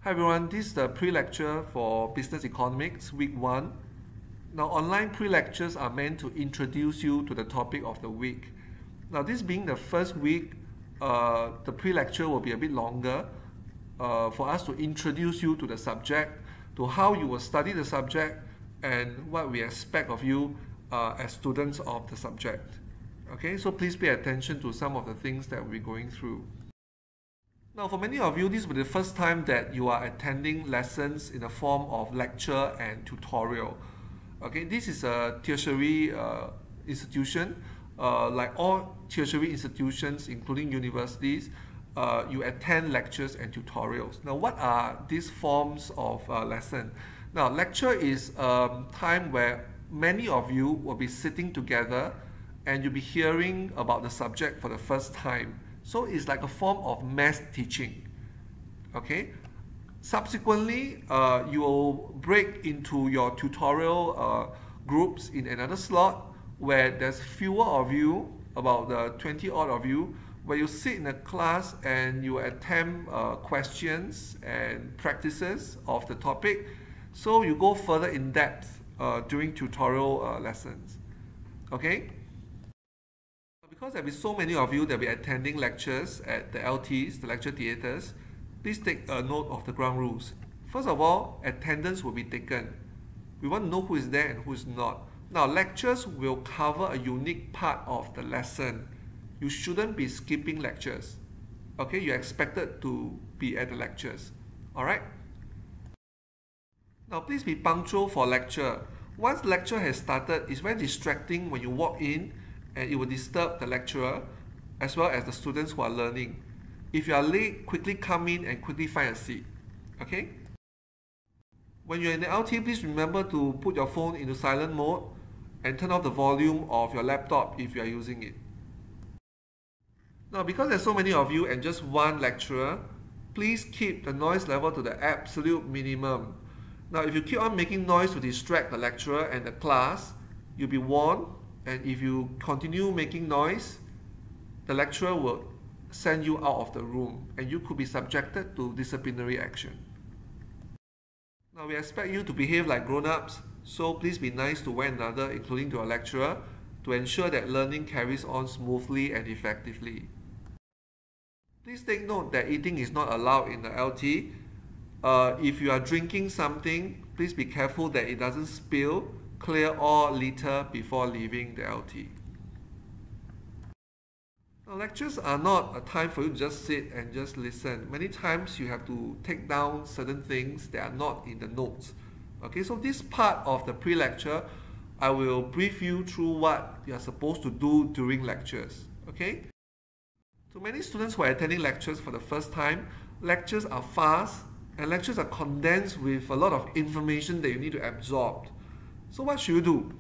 Hi everyone, this is the pre-lecture for Business Economics, Week 1. Now, online pre-lectures are meant to introduce you to the topic of the week. Now, this being the first week, the pre-lecture will be a bit longer for us to introduce you to the subject, to how you will study the subject, and what we expect of you as students of the subject. Okay, so please pay attention to some of the things that we're going through. Now, for many of you, this will be the first time that you are attending lessons in the form of lecture and tutorial. Okay, this is a tertiary institution. Like all tertiary institutions, including universities, you attend lectures and tutorials. Now, what are these forms of lesson? Now, lecture is a time where many of you will be sitting together and you'll be hearing about the subject for the first time. So it's like a form of mass teaching. Okay. Subsequently, you will break into your tutorial groups in another slot where there's fewer of you, about the 20 odd of you, where you sit in a class and you attempt questions and practices of the topic. So you go further in depth during tutorial lessons. Okay. Because there will be so many of you that will be attending lectures at the LTs, the lecture theatres, please take a note of the ground rules. First of all, attendance will be taken. We want to know who is there and who is not. Now, lectures will cover a unique part of the lesson. You shouldn't be skipping lectures. Okay, you're expected to be at the lectures. Alright? Now, please be punctual for lecture. Once lecture has started, it's very distracting when you walk in, and it will disturb the lecturer as well as the students who are learning. If you are late, quickly come in and quickly find a seat. Okay? When you're in the LT, please remember to put your phone into silent mode and turn off the volume of your laptop if you are using it. Now, because there's so many of you and just one lecturer, please keep the noise level to the absolute minimum. Now, if you keep on making noise to distract the lecturer and the class, you'll be warned. And if you continue making noise, the lecturer will send you out of the room and you could be subjected to disciplinary action. Now, we expect you to behave like grown-ups, so please be nice to one another, including to your lecturer, to ensure that learning carries on smoothly and effectively. Please take note that eating is not allowed in the LT. If you are drinking something, please be careful that it doesn't spill. Clear all litter before leaving the LT. Now, lectures are not a time for you to just sit and just listen. Many times you have to take down certain things that are not in the notes. Okay, so this part of the pre-lecture, I will brief you through what you are supposed to do during lectures. Okay? So many students who are attending lectures for the first time, lectures are fast and lectures are condensed with a lot of information that you need to absorb. So what should you do?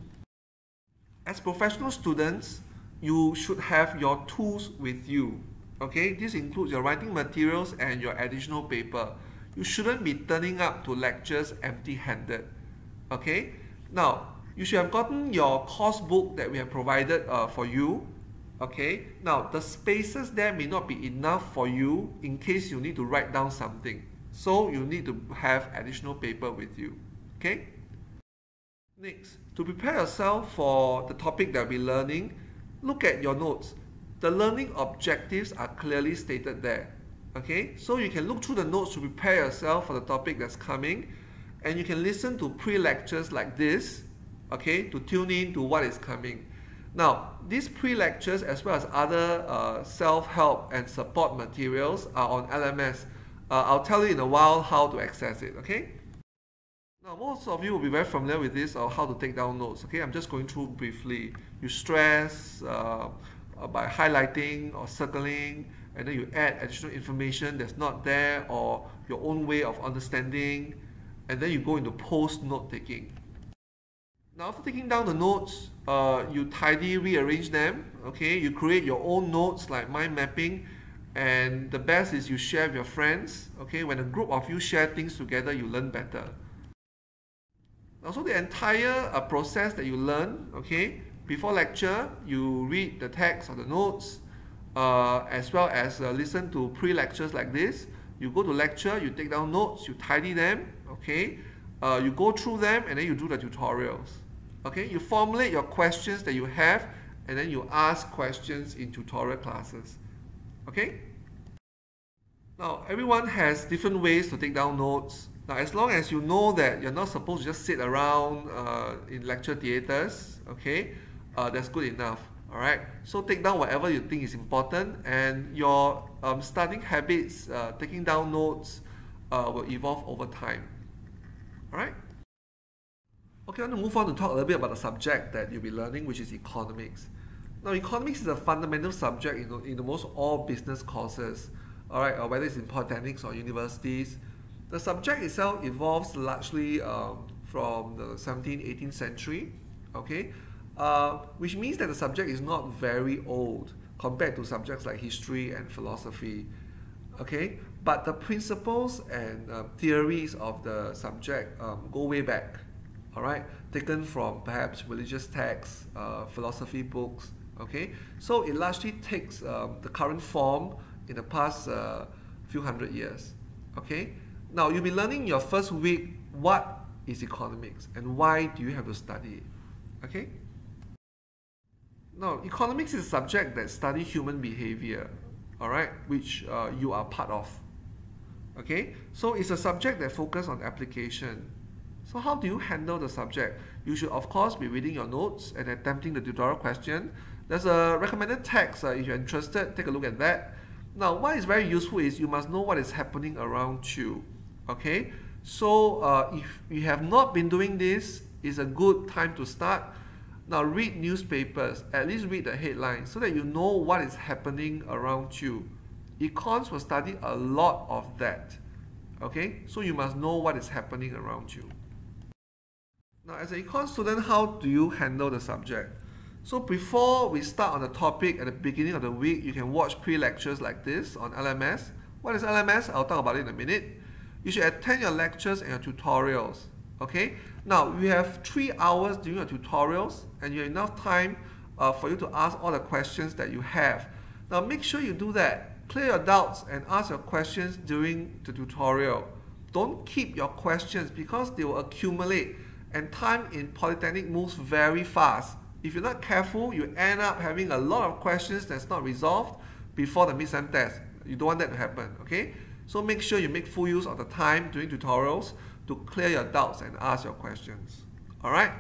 As professional students, you should have your tools with you. Okay, this includes your writing materials and your additional paper. You shouldn't be turning up to lectures empty-handed. Okay, now you should have gotten your course book that we have provided for you. Okay, now the spaces there may not be enough for you in case you need to write down something. So you need to have additional paper with you. Okay. Next, to prepare yourself for the topic that we'll be learning, look at your notes. The learning objectives are clearly stated there. Okay, so you can look through the notes to prepare yourself for the topic that's coming, and you can listen to pre-lectures like this, okay, to tune in to what is coming. Now, these pre-lectures as well as other self-help and support materials are on LMS. I'll tell you in a while how to access it, okay? Now, most of you will be very familiar with this or how to take down notes. Okay, I'm just going through briefly. You stress by highlighting or circling, and then you add additional information that's not there or your own way of understanding, and then you go into post-note taking. Now, after taking down the notes, you tidy rearrange them. Okay, you create your own notes like mind mapping, and the best is you share with your friends. Okay, when a group of you share things together, you learn better. Also, the entire process that you learn, okay, before lecture, you read the text or the notes, as well as listen to pre-lectures like this. You go to lecture, you take down notes, you tidy them, okay? You go through them and then you do the tutorials. Okay, you formulate your questions that you have and then you ask questions in tutorial classes. Okay? Now, everyone has different ways to take down notes. Now, as long as you know that you're not supposed to just sit around in lecture theaters, okay, that's good enough. All right, so take down whatever you think is important, and your studying habits, taking down notes, will evolve over time. All right? Okay, I want to move on to talk a little bit about the subject that you'll be learning, which is economics. Now, economics is a fundamental subject in most all business courses, all right, or whether it's in polytechnics or universities. The subject itself evolves largely from the 17th, 18th century, okay, which means that the subject is not very old compared to subjects like history and philosophy, okay, but the principles and theories of the subject go way back. All right, taken from perhaps religious texts, philosophy books, okay? So it largely takes the current form in the past few hundred years, okay? Now, you'll be learning your first week what is economics and why do you have to study it, okay? Now, economics is a subject that studies human behavior, all right, which you are part of, okay? So it's a subject that focuses on application. So how do you handle the subject? You should, of course, be reading your notes and attempting the tutorial question. There's a recommended text. If you're interested, take a look at that. Now, what is very useful is you must know what is happening around you. Okay? So if you have not been doing this, it's a good time to start. Now, read newspapers. At least read the headlines so that you know what is happening around you. Econs will study a lot of that. Okay? So you must know what is happening around you. Now, as an econ student, how do you handle the subject? So before we start on the topic at the beginning of the week, you can watch pre-lectures like this on LMS. What is LMS? I'll talk about it in a minute. You should attend your lectures and your tutorials. Okay? Now, you have 3 hours during your tutorials and you have enough time for you to ask all the questions that you have. Now, make sure you do that. Clear your doubts and ask your questions during the tutorial. Don't keep your questions because they will accumulate. And time in Polytechnic moves very fast. If you're not careful, you end up having a lot of questions that's not resolved before the midterm test. You don't want that to happen, okay? So make sure you make full use of the time during tutorials to clear your doubts and ask your questions. All right?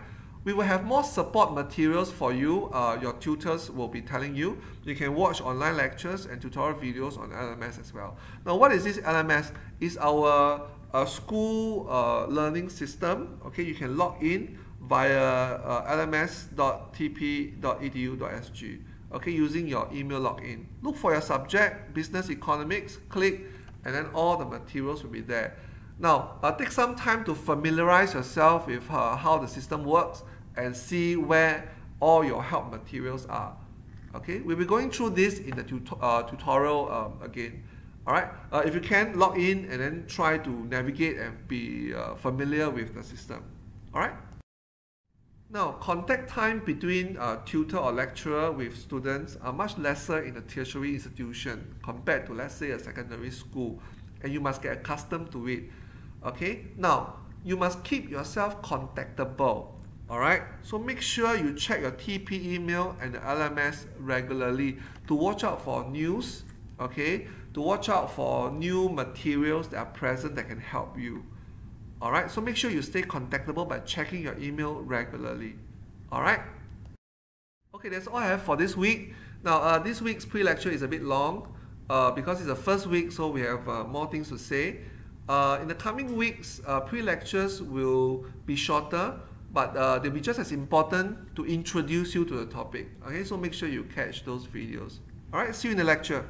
We will have more support materials for you. Your tutors will be telling you. You can watch online lectures and tutorial videos on LMS as well. Now, what is this LMS? It's our school learning system. Okay, you can log in via lms.tp.edu.sg. Okay, using your email login. Look for your subject, business economics, click, and then all the materials will be there. Now, take some time to familiarize yourself with how the system works and see where all your help materials are. Okay, we'll be going through this in the tutorial again. All right, if you can, log in and then try to navigate and be familiar with the system. All right. Now, contact time between tutor or lecturer with students are much lesser in a tertiary institution compared to, let's say, a secondary school, and you must get accustomed to it. Okay. Now, you must keep yourself contactable. All right. So make sure you check your TP email and the LMS regularly to watch out for news. Okay. To watch out for new materials that are present that can help you. Alright, so make sure you stay contactable by checking your email regularly. Alright? Okay, that's all I have for this week. Now, this week's pre-lecture is a bit long because it's the first week, so we have more things to say. In the coming weeks, pre-lectures will be shorter, but they'll be just as important to introduce you to the topic. Okay, so make sure you catch those videos. Alright, see you in the lecture.